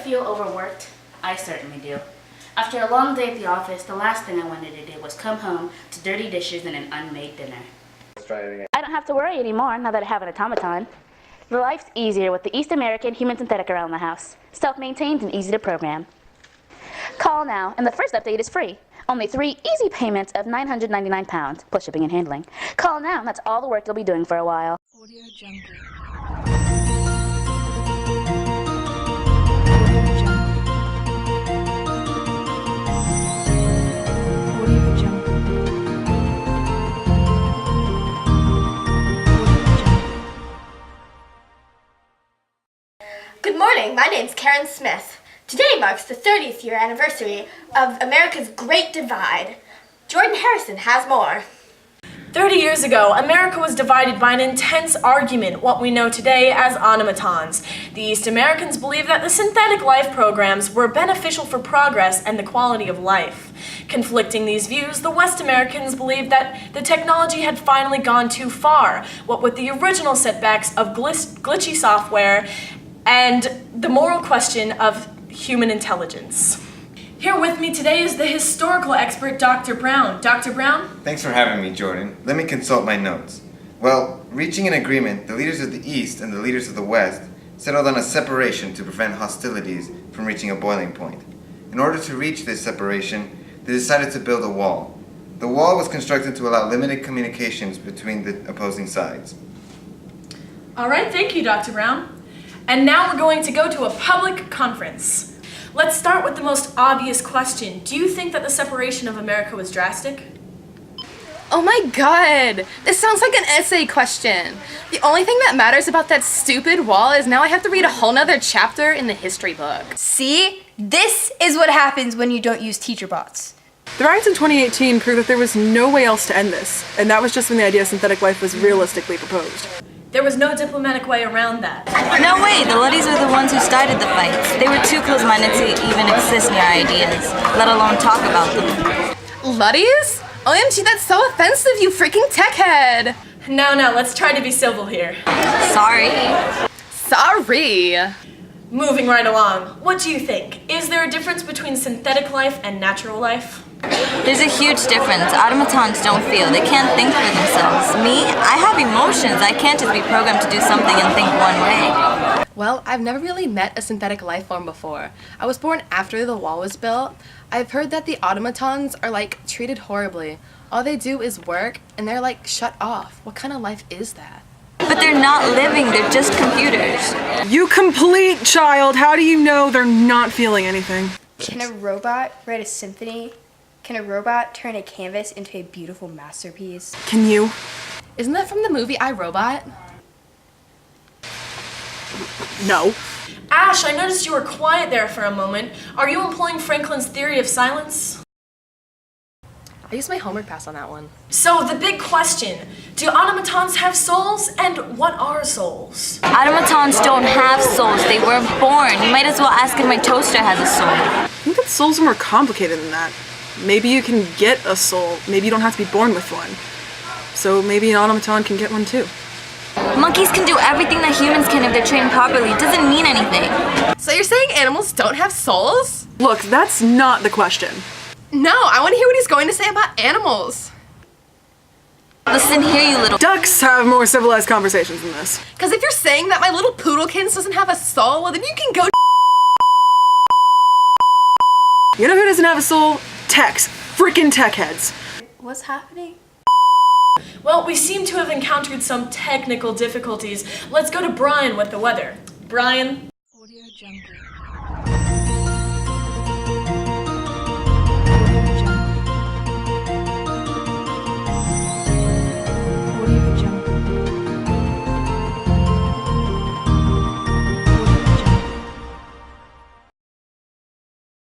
feel overworked? I certainly do. After a long day at the office, the last thing I wanted to do was come home to dirty dishes and an unmade dinner. Let's try it again. I don't have to worry anymore now that I have an automaton. Life's easier with the East American human synthetic around the house. Self-maintained and easy to program. Call now, and the first update is free. Only 3 easy payments of £999, plus shipping and handling. Call now, and that's all the work you'll be doing for a while. Audio Jungle. Audio Jungle. Good morning, my name's Karen Smith. Today marks the 30th year anniversary of America's Great Divide. Jordan Harrison has more. 30 years ago, America was divided by an intense argument, what we know today as automatons. The East Americans believed that the synthetic life programs were beneficial for progress and the quality of life. Conflicting these views, the West Americans believed that the technology had finally gone too far, what with the original setbacks of glitchy software and the moral question of human intelligence. Here with me today is the historical expert, Dr. Brown. Dr. Brown? Thanks for having me, Jordan. Let me consult my notes. Well, reaching an agreement, the leaders of the East and the leaders of the West settled on a separation to prevent hostilities from reaching a boiling point. In order to reach this separation, they decided to build a wall. The wall was constructed to allow limited communications between the opposing sides. All right, thank you, Dr. Brown. And now we're going to go to a public conference. Let's start with the most obvious question. Do you think that the separation of America was drastic? Oh my god! This sounds like an essay question. The only thing that matters about that stupid wall is now I have to read a whole nother chapter in the history book. See? This is what happens when you don't use teacher bots. The riots in 2018 proved that there was no way else to end this, and that was just when the idea of synthetic life was realistically proposed. There was no diplomatic way around that. No way, the Luddies are the ones who started the fights. They were too close-minded to even exist near ideas, let alone talk about them. Luddies? OMG, that's so offensive, you freaking tech head! No, let's try to be civil here. Sorry. Sorry! Moving right along, what do you think? Is there a difference between synthetic life and natural life? There's a huge difference. Automatons don't feel. They can't think for themselves. Me, I have emotions. I can't just be programmed to do something and think one way. Well, I've never really met a synthetic life form before. I was born after the wall was built. I've heard that the automatons are like treated horribly. All they do is work and they're like shut off. What kind of life is that? But they're not living, they're just computers. You complete child! How do you know they're not feeling anything? Can a robot write a symphony? Can a robot turn a canvas into a beautiful masterpiece? Can you? Isn't that from the movie I, Robot? No. Ash, I noticed you were quiet there for a moment. Are you employing Franklin's theory of silence? I used my homework pass on that one. So, the big question, do automatons have souls, and what are souls? Automatons don't have souls, they weren't born. You might as well ask if my toaster has a soul. I think that souls are more complicated than that. Maybe you can get a soul. Maybe you don't have to be born with one. So maybe an automaton can get one too. Monkeys can do everything that humans can if they're trained properly. It doesn't mean anything. So you're saying animals don't have souls? Look, that's not the question. No, I want to hear what he's going to say about animals. Listen here, you little... Ducks have more civilized conversations than this. Because if you're saying that my little poodlekins doesn't have a soul, well then you can go. You know who doesn't have a soul? Techs. Frickin' tech heads. What's happening? Well, we seem to have encountered some technical difficulties. Let's go to Brian with the weather. Brian? Audio Jungle.